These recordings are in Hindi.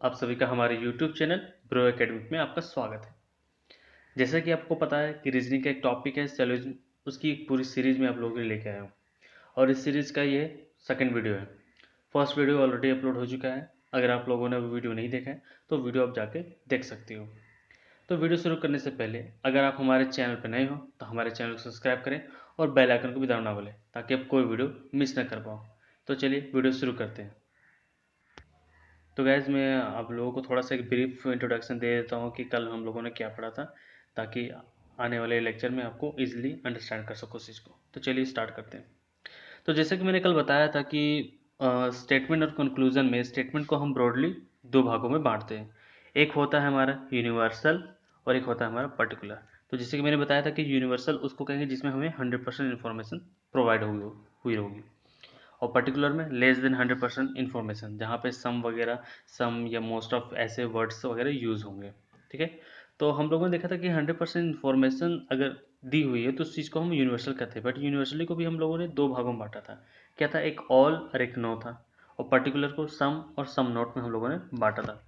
आप सभी का हमारे YouTube चैनल ब्रो एकेडमिक में आपका स्वागत है। जैसा कि आपको पता है कि रीजनिंग का एक टॉपिक है सिलोजिज्म, उसकी एक पूरी सीरीज में आप लोगों के लिए लेके आया हूँ और इस सीरीज का ये सेकंड वीडियो है। फर्स्ट वीडियो ऑलरेडी अपलोड हो चुका है। अगर आप लोगों ने वो वीडियो नहीं देखा है तो वीडियो आप जाके देख सकते हो। तो वीडियो शुरू करने से पहले अगर आप हमारे चैनल पर नए हो तो हमारे चैनल को सब्सक्राइब करें और बेल आइकन को भी दबाना ना भूलें ताकि आप कोई वीडियो मिस ना कर पाओ। तो चलिए वीडियो शुरू करते हैं। तो गैज़ मैं आप लोगों को थोड़ा सा एक ब्रीफ इंट्रोडक्शन दे देता हूँ कि कल हम लोगों ने क्या पढ़ा था, ताकि आने वाले लेक्चर में आपको इजीली अंडरस्टैंड कर सको उस चीज़ को। तो चलिए स्टार्ट करते हैं। तो जैसे कि मैंने कल बताया था कि स्टेटमेंट और कंक्लूजन में स्टेटमेंट को हम ब्रॉडली दो भागों में बांटते हैं। एक होता है हमारा यूनिवर्सल और एक होता है हमारा पर्टिकुलर। तो जैसे कि मैंने बताया था कि यूनिवर्सल उसको कहेंगे जिसमें हमें 100% इन्फॉर्मेशन प्रोवाइड हुई होगी, और पर्टिकुलर में लेस देन 100% इन्फॉर्मेशन, जहाँ पे सम वगैरह, सम या मोस्ट ऑफ ऐसे वर्ड्स वगैरह यूज़ होंगे। ठीक है। तो हम लोगों ने देखा था कि 100% इन्फॉर्मेशन अगर दी हुई है तो उस चीज़ को हम यूनिवर्सल कहते हैं। बट यूनिवर्सली को भी हम लोगों ने दो भागों में बांटा था। क्या था? एक ऑल और एक नो था। और पर्टिकुलर को सम और सम नोट में हम लोगों ने बांटा था।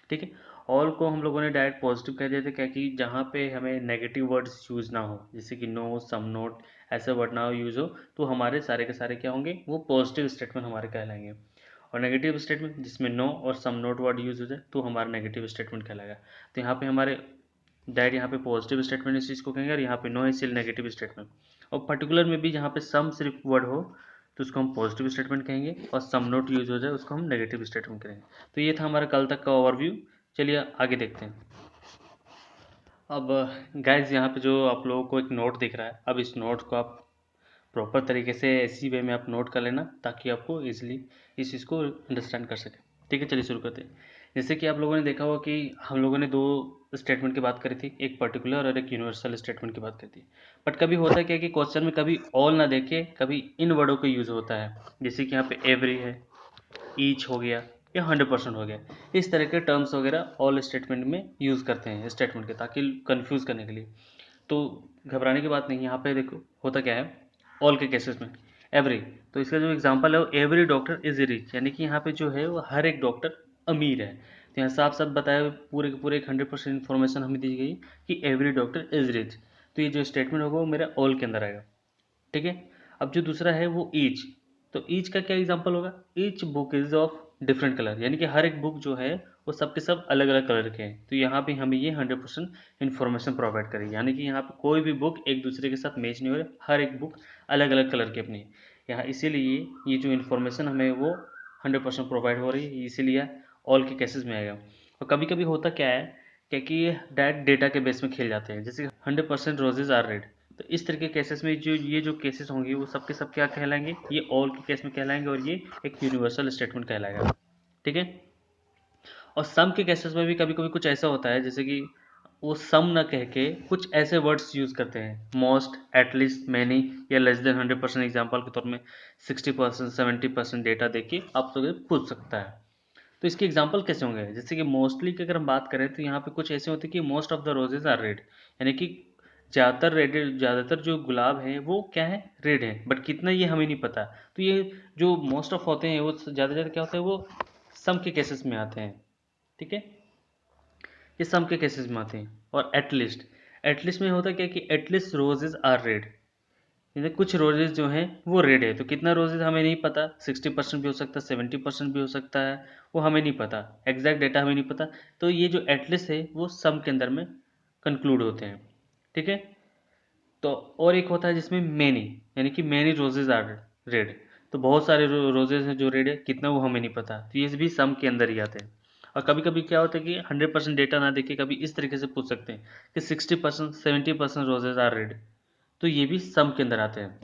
ठीक है। ऑल को हम लोगों ने डायरेक्ट पॉजिटिव कह दिया था, क्या कि जहाँ पे हमें नेगेटिव वर्ड्स यूज़ ना हो, जैसे कि नो, सम नोट, ऐसे वर्ड ना यूज़ हो, तो हमारे सारे के सारे क्या होंगे, वो पॉजिटिव स्टेटमेंट हमारे कहलाएंगे। और नेगेटिव स्टेटमेंट जिसमें नो और सम नोट वर्ड यूज़ हो जाए तो हमारा नेगेटिव स्टेटमेंट कहलाएगा। तो यहाँ पे हमारे डायरेक्ट यहाँ पे पॉजिटिव स्टेटमेंट इस चीज़ को कहेंगे और यहाँ पे नो है इसलिए नेगेटिव स्टेटमेंट। और पर्टिकुलर में भी जहाँ पे सम सिर्फ वर्ड हो तो उसको हम पॉजिटिव स्टेटमेंट कहेंगे, और सम नोट यूज हो जाए उसको हम नेगेटिव स्टेटमेंट करेंगे। तो ये था हमारा कल तक का ओवरव्यू। चलिए आगे देखते हैं। अब गाइज यहाँ पे जो आप लोगों को एक नोट दिख रहा है, अब इस नोट को आप प्रॉपर तरीके से इसी वे में आप नोट कर लेना ताकि आपको इजीली इस चीज़ को अंडरस्टैंड कर सके। ठीक है, चलिए शुरू करते हैं। जैसे कि आप लोगों ने देखा होगा कि हम लोगों ने दो स्टेटमेंट की बात करी थी, एक पर्टिकुलर और एक यूनिवर्सल स्टेटमेंट की बात करी थी। बट कभी होता है क्या कि क्वेश्चन में कभी ऑल ना देखे, कभी इन वर्डों का यूज़ होता है। जैसे कि यहाँ पे एवरी है, ईच हो गया, या 100% हो गया। इस तरह के टर्म्स वगैरह ऑल स्टेटमेंट में यूज़ करते हैं स्टेटमेंट के, ताकि कंफ्यूज करने के लिए। तो घबराने की बात नहीं, यहाँ पे देखो होता क्या है ऑल के केसेस में। एवरी, तो इसका जो एग्जांपल है वो एवरी डॉक्टर इज रिच, यानी कि यहाँ पे जो है वो हर एक डॉक्टर अमीर है। तो यहाँ साफ साफ बताया पूरे के पूरे एक 100% इन्फॉर्मेशन हमें दी गई कि एवरी डॉक्टर इज रिच। तो ये जो स्टेटमेंट होगा वो मेरा ऑल के अंदर आएगा। ठीक है। अब जो दूसरा है वो ईच, तो ईच का क्या एग्जांपल होगा? Each book is of different colour, यानी कि हर एक बुक जो है वो सबके सब अलग अलग कलर के हैं। तो यहाँ पे हमें ये 100% इन्फॉर्मेशन प्रोवाइड करेगी, यानी कि यहाँ पे कोई भी बुक एक दूसरे के साथ मैच नहीं हो रही, हर एक बुक अलग अलग कलर की अपनी है यहाँ। इसीलिए ये जो इन्फॉर्मेशन हमें वो 100% प्रोवाइड हो रही है, इसीलिए ऑल के केसेस में आएगा। और कभी कभी होता क्या है, क्या कि ये डायरेक्ट डेटा के बेस में खेल जाते हैं, जैसे 100% रोजेज आर रेड। तो इस तरह के केसेस में जो ये जो केसेस होंगे वो सबके सब क्या कहलाएंगे, ये ऑल के केस में कहलाएंगे, और ये एक यूनिवर्सल स्टेटमेंट कहलाएगा। ठीक है। और सम के केसेस में भी कभी कभी कुछ ऐसा होता है, जैसे कि वो सम ना कह के कुछ ऐसे वर्ड्स यूज करते हैं, मोस्ट, एटलीस्ट, मैनी, या लेस देन 100%। एग्जाम्पल के तौर में 60%, 70% डेटा देके आप तो पूछ सकता है। तो इसके एग्जाम्पल कैसे होंगे? जैसे कि मोस्टली की अगर हम बात करें तो यहाँ पे कुछ ऐसे होते हैं कि most of the roses are red, यानी कि ज़्यादातर जो गुलाब हैं वो क्या है, रेड है। बट कितना ये हमें नहीं पता। तो ये जो मोस्ट ऑफ होते हैं वो ज़्यादा क्या होता है, वो सम के केसेस में आते हैं। ठीक है, ये सम के केसेस में आते हैं। और एटलीस्ट, एटलीस्ट में होता क्या कि एटलीस्ट रोजेज आर रेड, जैसे कुछ रोजेज जो हैं वो रेड है। तो कितना रोजेज हमें नहीं पता, 60% भी हो सकता है, 70% भी हो सकता है, वो हमें नहीं पता, एग्जैक्ट डेटा हमें नहीं पता। तो ये जो एटलीस्ट है वो सम के अंदर में कंक्लूड होते हैं। ठीक है। तो और एक होता है जिसमें मैनी, यानी कि मैनी रोजेज आर रेड, तो बहुत सारे रोजेज हैं जो रेड है, कितना वो हमें नहीं पता। तो ये भी सम के अंदर ही आते हैं। और कभी कभी क्या होता है कि 100% डेटा ना देके कभी इस तरीके से पूछ सकते हैं कि 60%, 70% रोजेज आर रेड, तो ये भी सम के अंदर आते हैं।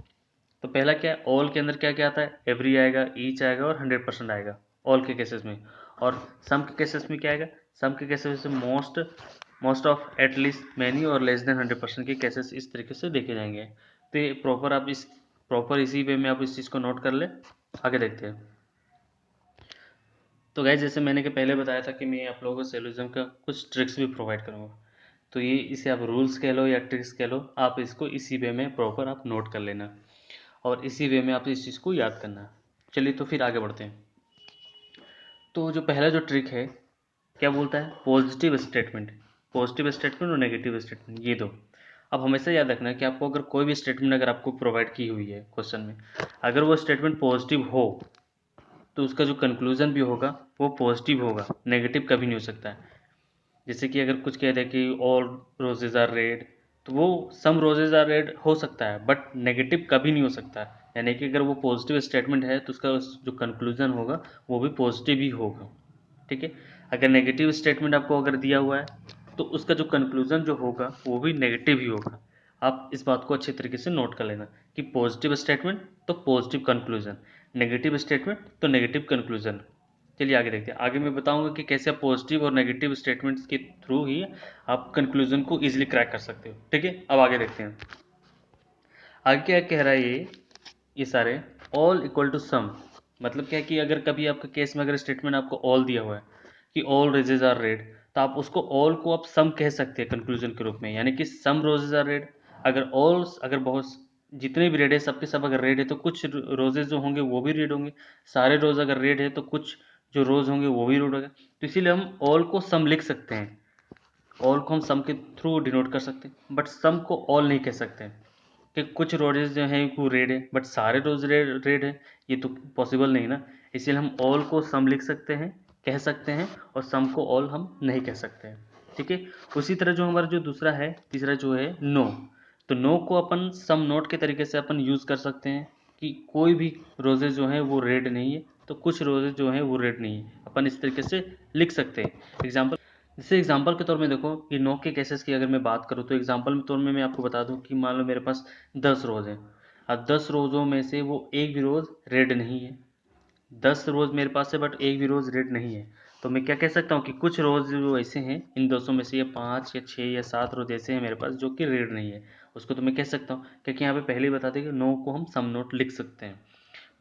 तो पहला क्या है, ऑल के अंदर क्या क्या आता है, एवरी आएगा, ईच आएगा, और 100% आएगा ऑल के केसेस में। और सम के केसेस में क्या आएगा, सम के केसेस में most, most of, at least, many, और लेस देन 100% के केसेस इस तरीके से देखे जाएंगे। तो ये प्रॉपर आप इस प्रॉपर इसी वे में आप इस चीज़ को नोट कर ले। आगे देखते हैं। तो गाइस जैसे मैंने कि पहले बताया था कि मैं आप लोगों को सिलोजिज्म का कुछ ट्रिक्स भी प्रोवाइड करूँगा। तो ये इसे आप रूल्स कह लो या ट्रिक्स कह लो, आप इसको इसी वे में प्रॉपर आप नोट कर लेना और इसी वे में आप इस चीज़ को याद करना। चलिए तो फिर आगे बढ़ते हैं। तो जो पहला जो ट्रिक है क्या बोलता है, पॉजिटिव स्टेटमेंट और नेगेटिव स्टेटमेंट, ये दो। अब हमेशा याद रखना है कि आपको अगर कोई भी स्टेटमेंट अगर आपको प्रोवाइड की हुई है क्वेश्चन में, अगर वो स्टेटमेंट पॉजिटिव हो तो उसका जो कंक्लूजन भी होगा वो पॉजिटिव होगा, नेगेटिव कभी नहीं हो सकता है। जैसे कि अगर कुछ कह दे कि ऑल रोजेज आर रेड, तो वो सम रोजेज आर रेड हो सकता है, बट नेगेटिव कभी नहीं हो सकता है। यानी कि अगर वो पॉजिटिव स्टेटमेंट है तो उसका जो कंक्लूजन होगा वो भी पॉजिटिव ही होगा। ठीक है, अगर नेगेटिव स्टेटमेंट आपको अगर दिया हुआ है तो उसका जो कंक्लूजन जो होगा वो भी नेगेटिव ही होगा। आप इस बात को अच्छे तरीके से नोट कर लेना कि पॉजिटिव स्टेटमेंट तो पॉजिटिव कंक्लूजन, नेगेटिव स्टेटमेंट तो नेगेटिव कंक्लूजन। चलिए आगे देखते हैं। आगे मैं बताऊंगा कि कैसे आप पॉजिटिव और नेगेटिव स्टेटमेंट्स के थ्रू ही आप कंक्लूजन को इजीली क्रैक कर सकते हो। ठीक है, अब आगे देखते हैं आगे क्या कह रहा है ये सारे ऑल इक्वल टू सम। मतलब क्या है कि अगर कभी आपके केस में अगर स्टेटमेंट आपको ऑल दिया हुआ है कि ऑल रोजेज आर रेड, तो आप उसको ऑल को आप सम कह सकते हैं कंक्लूजन के रूप में, यानी कि सम रोजेज आर रेड। अगर ऑल अगर बहुत जितने भी रेड है सबके सब अगर रेड है तो कुछ रोजेज जो होंगे वो भी रेड होंगे, सारे रोज अगर रेड है तो कुछ जो रोज होंगे वो भी रेड होंगे। तो इसीलिए हम ऑल को सम लिख सकते हैं, ऑल को हम सम के थ्रू डिनोट कर सकते हैं, बट सम को ऑल नहीं कह सकते कि कुछ रोजेज जो हैं वो रेड है बट सारे रोज रेड है, ये तो पॉसिबल नहीं ना। इसलिए हम ऑल को सम लिख सकते हैं, कह सकते हैं, और सम को ऑल हम नहीं कह सकते हैं। ठीक है, उसी तरह जो हमारा जो दूसरा है तीसरा जो है नो, तो नो को अपन सम नोट के तरीके से अपन यूज़ कर सकते हैं कि कोई भी रोजेज जो है वो रेड नहीं है तो कुछ रोजेज जो है वो रेड नहीं है, अपन इस तरीके से लिख सकते हैं। एग्जाम्पल, जैसे एग्जांपल के तौर में देखो कि नो के केसेस की अगर मैं बात करूँ तो एग्जांपल के तौर में मैं आपको बता दूं कि मान लो मेरे पास 10 रोज़ हैं। अब 10 रोज़ों में से वो एक भी रोज़ रेड नहीं है, 10 रोज़ मेरे पास है बट एक भी रोज़ रेड नहीं है। तो मैं क्या कह सकता हूँ कि कुछ रोज़ जो ऐसे हैं इन 200 में से, ये 5 या 6 या 7 रोज़ ऐसे हैं मेरे पास जो कि रेड नहीं है, उसको तो मैं कह सकता हूँ, क्योंकि यहाँ पे पहले ही बता दें कि नो को हम सम नोट लिख सकते हैं,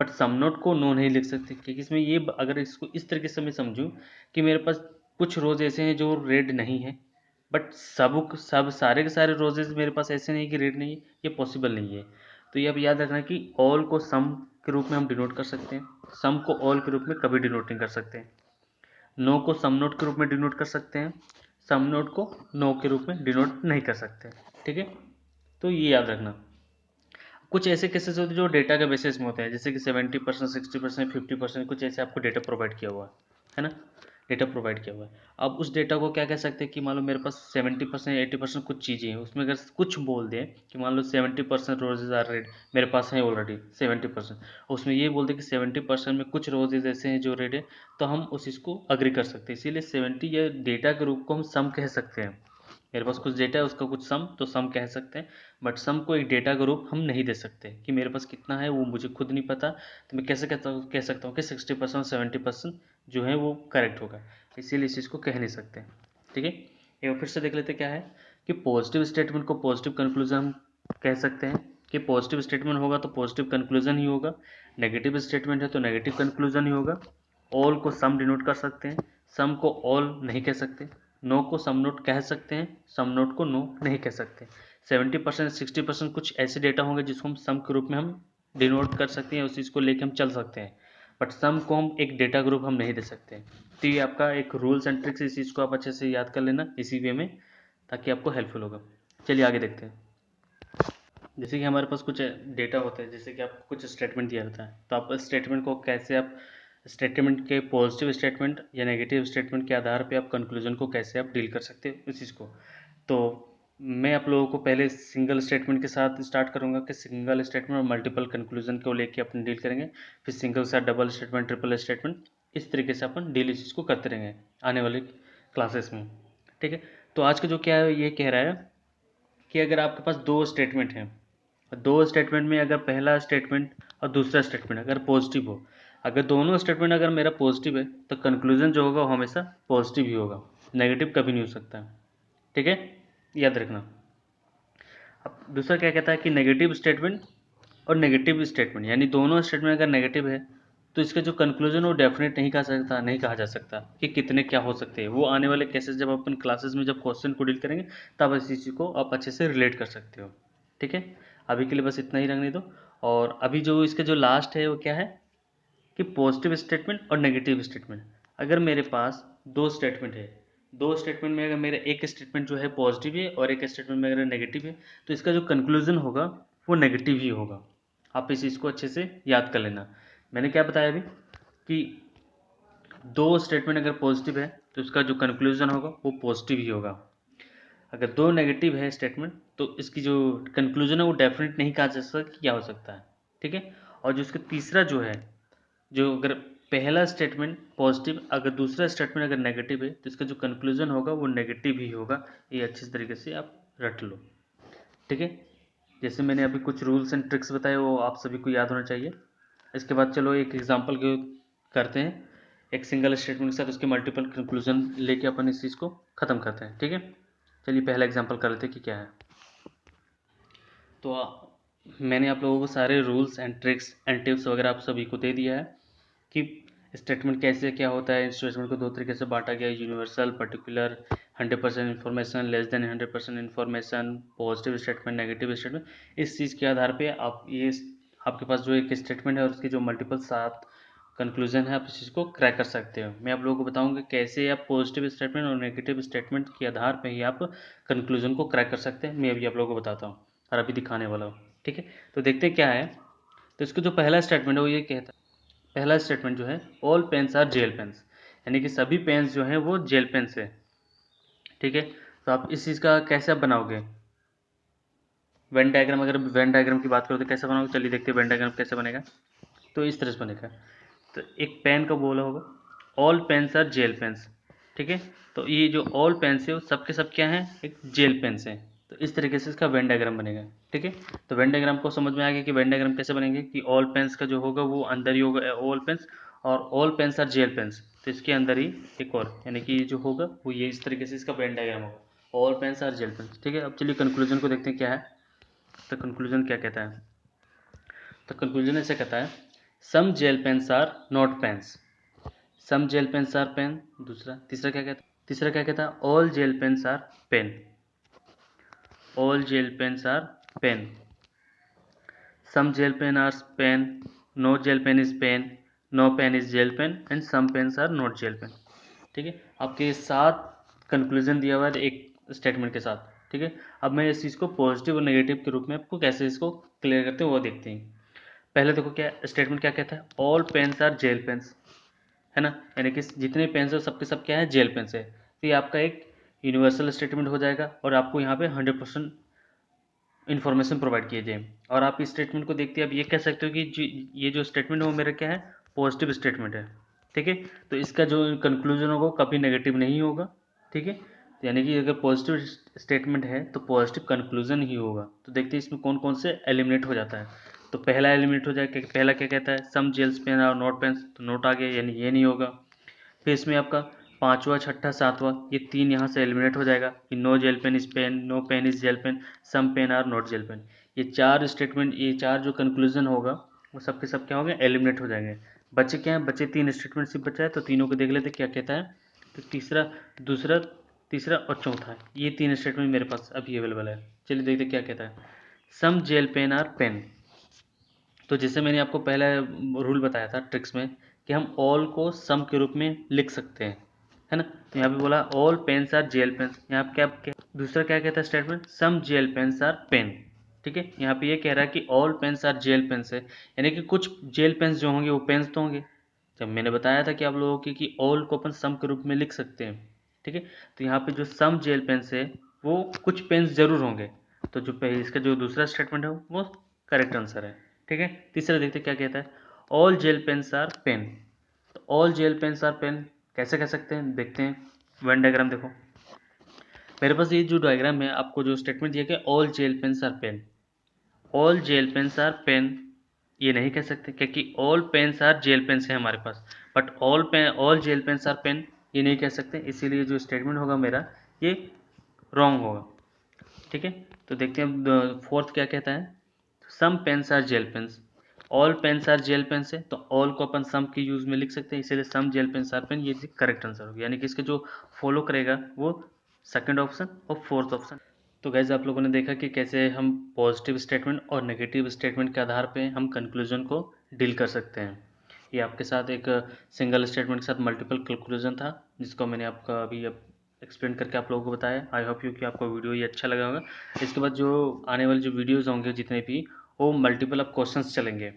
बट सम नोट को नो नहीं लिख सकते। क्योंकि इसमें ये अगर इसको इस तरीके से मैं समझूं कि मेरे पास कुछ रोज ऐसे हैं जो रेड नहीं है, बट सब सारे के सारे रोजेज मेरे पास ऐसे नहीं कि रेड नहीं है, ये पॉसिबल नहीं है। तो ये अब याद रखना कि ऑल को सम के रूप में हम डिनोट कर सकते हैं, सम को ऑल के रूप में कभी डिनोट नहीं कर सकते हैं। नो को सम नोट के रूप में डिनोट कर सकते हैं, सम नोट को नो के रूप में डिनोट नहीं कर सकते। ठीक है, तो ये याद रखना। कुछ ऐसे केसेस होते हैं जो डेटा के बेसिस में होते हैं, जैसे कि 70%, 60%, 50%, कुछ ऐसे आपको डेटा प्रोवाइड किया हुआ है ना, डेटा प्रोवाइड किया हुआ है। अब उस डेटा को क्या कह सकते हैं कि मान लो मेरे पास 70%, 80% कुछ चीज़ें हैं, उसमें अगर कुछ बोल दें कि मान लो 70% रोजेज आर रेड मेरे पास है ऑलरेडी 70%, उसमें ये बोल दें कि 70% में कुछ रोजेज ऐसे हैं जो रेड है, तो हम उस चीज़ को अग्री कर सकते हैं। इसीलिए 70 या डेटा के रूप को हम सम कह सकते हैं। मेरे पास कुछ डेटा है उसका कुछ सम, तो सम कह सकते हैं, बट सम को एक डेटा का रूप हम नहीं दे सकते कि मेरे पास कितना है वो मुझे खुद नहीं पता, तो मैं कैसे कह सकता हूँ कि 60% 70% जो है वो करेक्ट होगा, इसीलिए इस चीज़ को कह नहीं सकते। ठीक है, एक बार फिर से देख लेते क्या है कि पॉजिटिव स्टेटमेंट को पॉजिटिव कंक्लूजन हम कह सकते हैं कि पॉजिटिव स्टेटमेंट होगा तो पॉजिटिव कंक्लूजन ही होगा, नेगेटिव स्टेटमेंट है तो नेगेटिव कंक्लूजन ही होगा। ऑल को सम डिनोट कर सकते हैं, सम को ऑल नहीं कह सकते, नो को सम नोट कह सकते हैं, सम नोट को नो नहीं कह सकते। 70% 60% कुछ ऐसे डेटा होंगे जिसको हम सम के रूप में हम डिनोट कर सकते हैं, उस चीज़ को लेकर हम चल सकते हैं, बट सम को हम एक डेटा ग्रुप हम नहीं दे सकते। तो ये आपका एक रूल्स एंड ट्रिक्स, इस चीज़ को आप अच्छे से याद कर लेना इसी वे में, ताकि आपको हेल्पफुल होगा। चलिए आगे देखते हैं। जैसे कि हमारे पास कुछ डेटा होता है, जैसे कि आपको कुछ स्टेटमेंट दिया रहता है, तो आप स्टेटमेंट को कैसे आप स्टेटमेंट के पॉजिटिव स्टेटमेंट या नेगेटिव स्टेटमेंट के आधार पे आप कंक्लूजन को कैसे आप डील कर सकते हो उस चीज़ को। तो मैं आप लोगों को पहले सिंगल स्टेटमेंट के साथ स्टार्ट करूंगा कि सिंगल स्टेटमेंट और मल्टीपल कंक्लूजन को लेके अपन डील करेंगे, फिर सिंगल के साथ डबल स्टेटमेंट, ट्रिपल स्टेटमेंट, इस तरीके से अपन डील इस चीज़ को करते रहेंगे आने वाले क्लासेस में। ठीक है, तो आज का जो क्या है ये कह रहा है कि अगर आपके पास दो स्टेटमेंट हैं, दो स्टेटमेंट में अगर पहला स्टेटमेंट और दूसरा स्टेटमेंट अगर पॉजिटिव हो, अगर दोनों स्टेटमेंट अगर मेरा पॉजिटिव है तो कंक्लूजन जो होगा वो हमेशा पॉजिटिव ही होगा, नेगेटिव कभी नहीं हो सकता। ठीक है, याद रखना। अब दूसरा क्या कहता है कि नेगेटिव स्टेटमेंट और नेगेटिव स्टेटमेंट, यानी दोनों स्टेटमेंट अगर नेगेटिव है तो इसका जो कंक्लूजन वो डेफिनेट नहीं कहा सकता, नहीं कहा जा सकता कि कितने क्या हो सकते हैं। वो आने वाले केसेस जब अपन क्लासेस में जब क्वेश्चन को डील करेंगे तब इस चीज़ को आप अच्छे से रिलेट कर सकते हो। ठीक है, अभी के लिए बस इतना ही रखने दो। और अभी जो इसका जो लास्ट है वो क्या है कि पॉजिटिव स्टेटमेंट और नेगेटिव स्टेटमेंट, अगर मेरे पास दो स्टेटमेंट है, दो स्टेटमेंट में अगर मेरा एक स्टेटमेंट जो है पॉजिटिव है और एक स्टेटमेंट में अगर नेगेटिव है, तो इसका जो कंक्लूजन होगा वो नेगेटिव ही होगा। आप इस चीज़ को अच्छे से याद कर लेना। मैंने क्या बताया अभी कि दो स्टेटमेंट अगर पॉजिटिव है तो इसका जो कंक्लूजन होगा वो पॉजिटिव ही होगा। अगर दो नेगेटिव है स्टेटमेंट तो इसकी जो कंक्लूजन है वो डेफिनेट नहीं कहा जा सकता कि क्या हो सकता है, ठीक है। और जो इसका तीसरा जो है, जो अगर पहला स्टेटमेंट पॉजिटिव अगर दूसरा स्टेटमेंट अगर नेगेटिव है तो इसका जो कंक्लूजन होगा वो नेगेटिव ही होगा। ये अच्छी तरीके से आप रट लो, ठीक है। जैसे मैंने अभी कुछ रूल्स एंड ट्रिक्स बताए वो आप सभी को याद होना चाहिए। इसके बाद चलो एक एग्जांपल करते हैं, एक सिंगल स्टेटमेंट के साथ उसके मल्टीपल कंक्लूजन लेके अपन इस चीज़ को ख़त्म करते हैं, ठीक है। चलिए पहला एग्जांपल कर लेते हैं कि क्या है। तो मैंने आप लोगों को सारे rules and tricks and tips वगैरह आप सभी को दे दिया है कि स्टेटमेंट कैसे क्या होता है। स्टेटमेंट को दो तरीके से बांटा गया है, universal, particular, 100% information, less than 100% information, positive statement, negative statement. इस चीज़ के आधार पे आप ये आपके पास जो एक स्टेटमेंट है और उसके जो मल्टीपल 7 कंक्लूजन है आप इस चीज़ को क्रैक कर सकते हो। मैं आप लोगों को बताऊंगा कैसे आप पॉजिटिव स्टेटमेंट और नेगेटिव स्टेटमेंट के आधार पर ही आप कंक्लूजन को क्रैक कर सकते हैं। मैं अभी आप लोगों को बताता हूँ और अभी दिखाने वाला हूँ, ठीक है। तो देखते हैं क्या है। तो इसका जो पहला स्टेटमेंट है वो ये कहता है, पहला स्टेटमेंट जो है all pens are gel pens, यानी कि सभी पेन्स जो हैं वो जेल पेन्स है, ठीक है। तो आप इस चीज़ का कैसे आप बनाओगे वेन डायग्राम, अगर वेन डायग्राम की बात करो तो कैसे बनाओगे, चलिए देखते हैं वेन डायग्राम कैसे बनेगा। तो इस तरह से बनेगा। तो एक पेन का बोला होगा all pens are gel pens, ठीक है। तो ये जो ऑल पेन्स है वो सबके सब क्या हैं, एक जेल पेन्स हैं। तो इस तरीके से इसका वेन डायग्राम बनेगा, ठीक है। तो वेन डायग्राम को समझ में आ गया कि वेन डायग्राम कैसे बनेंगे, कि ऑल पेन्स का जो होगा वो अंदर ही होगा ऑल पेन्स, और all pens are gel pens तो इसके अंदर ही एक और, यानी कि जो होगा वो ये इस तरीके से इसका वेन डायग्राम होगा, all pens are gel pens, ठीक है। अब चलिए कंक्लूजन को देखते हैं क्या है। तो कंक्लूजन क्या कहता है, तो कंक्लूजन ऐसे कहता है some gel pens are not pens, some gel pens are pen. दूसरा तीसरा क्या कहता है, तीसरा क्या कहता है all gel pens are pen, all gel pens are pen, some gel pen are pen, no gel pen is pen, no pen is gel pen and some pens are not gel pen, ठीक है। आपके 7 कंक्लूजन दिया हुआ है एक स्टेटमेंट के साथ, ठीक है। अब मैं इस चीज़ को पॉजिटिव और नेगेटिव के रूप में आपको कैसे इसको क्लियर करते हैं वो देखते हैं। पहले देखो क्या स्टेटमेंट क्या कहता है, all pens are gel pens, है ना, यानी कि जितने पेन्स है सबके सब क्या है जेल पेन्स है। तो ये आपका एक यूनिवर्सल स्टेटमेंट हो जाएगा और आपको यहाँ पे 100% इन्फॉर्मेशन प्रोवाइड किए जाए। और आप इस स्टेटमेंट को देखते हैं, अब ये कह सकते हो कि ये जो स्टेटमेंट है वो मेरा क्या है पॉजिटिव स्टेटमेंट है, ठीक है। तो इसका जो कंक्लूजन होगा वो कभी नेगेटिव नहीं होगा, ठीक है। यानी कि अगर पॉजिटिव स्टेटमेंट है तो पॉजिटिव कंक्लूजन ही होगा। तो देखते हैं इसमें कौन कौन से एलिमिनेट हो जाता है। तो पहला एलिमिनेट हो जाएगा, पहला क्या कहता है सम जेल्स पेन और नोट पेन, तो नोट आ गया यानी ये नहीं होगा। फिर इसमें आपका पांचवा छठा सातवां ये 3 यहाँ से एलिमिनेट हो जाएगा कि no gel pen is pen, no pen is gel pen, some pen are not gel pen. ये 4 स्टेटमेंट, ये 4 जो कंक्लूजन होगा वो सबके सब क्या होंगे एलिमिनेट हो जाएंगे। बचे क्या हैं, बचे 3 स्टेटमेंट सिर्फ बचा है। तो तीनों को देख लेते क्या कहता है। तो तीसरा, दूसरा, तीसरा और चौथा ये 3 स्टेटमेंट मेरे पास अभी अवेलेबल है। चलिए देखते क्या कहता है, some gel pen are pen. तो जैसे मैंने आपको पहला रूल बताया था ट्रिक्स में कि हम ऑल को सम के रूप में लिख सकते हैं, है ना। तो यहाँ पे बोला all pens are gel pens, यहाँ पे क्या दूसरा क्या कहता है statement some gel pens are pen, ठीक है। यहाँ पे ये कह रहा है कि all pens are gel pens है, यानी कि कुछ जेल पेन्स जो होंगे वो पेन्स तो होंगे। जब मैंने बताया था कि आप लोगों की कि ऑल को अपन सम के रूप में लिख सकते हैं, ठीक है। तो यहाँ पे जो सम जेल पेन्स है वो कुछ पेन्स जरूर होंगे। तो जो इसका जो दूसरा स्टेटमेंट है वो करेक्ट आंसर है, ठीक है। तीसरा देखते क्या कहता है all gel pens are pen. तो all gel pens are pen कैसे कह सकते हैं, देखते हैं वेन डायग्राम देखो। मेरे पास ये जो डायग्राम है आपको जो स्टेटमेंट दिया गया all gel pens are pen, all gel pens are pen ये नहीं कह सकते क्योंकि all pens are gel pens है हमारे पास, but all gel pens are pen ये नहीं कह सकते, इसीलिए जो स्टेटमेंट होगा मेरा ये रॉन्ग होगा, ठीक है। तो देखते हैं फोर्थ क्या कहता है, some pens are gel pens, all pens are gel pens है तो ऑल को अपन सम के यूज में लिख सकते हैं, इसीलिए सम जेल पेन्स आर पेन ये करेक्ट आंसर होगा। यानी कि इसके जो फॉलो करेगा वो सेकंड ऑप्शन और फोर्थ ऑप्शन। तो गैस आप लोगों ने देखा कि कैसे हम पॉजिटिव स्टेटमेंट और नेगेटिव स्टेटमेंट के आधार पे हम कंक्लूजन को डील कर सकते हैं। ये आपके साथ एक सिंगल स्टेटमेंट के साथ मल्टीपल कैलकुलेशन था, जिसको मैंने आपका अभी एक्सप्लेन करके आप लोगों को बताया। आई होप यू कि आपको वीडियो ये अच्छा लगा होगा। इसके बाद जो आने वाले जो वीडियोज़ होंगे जितने भी, वो मल्टीपल अब क्वेश्चंस चलेंगे।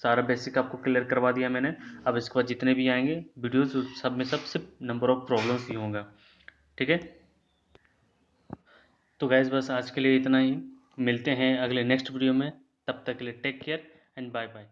सारा बेसिक आपको क्लियर करवा दिया मैंने। अब इसके बाद जितने भी आएंगे वीडियोज़ सब में सब सिर्फ नंबर ऑफ प्रॉब्लम्स ही होगा। ठीक है, तो गैस बस आज के लिए इतना ही। मिलते हैं अगले नेक्स्ट वीडियो में। तब तक के लिए take care and bye bye.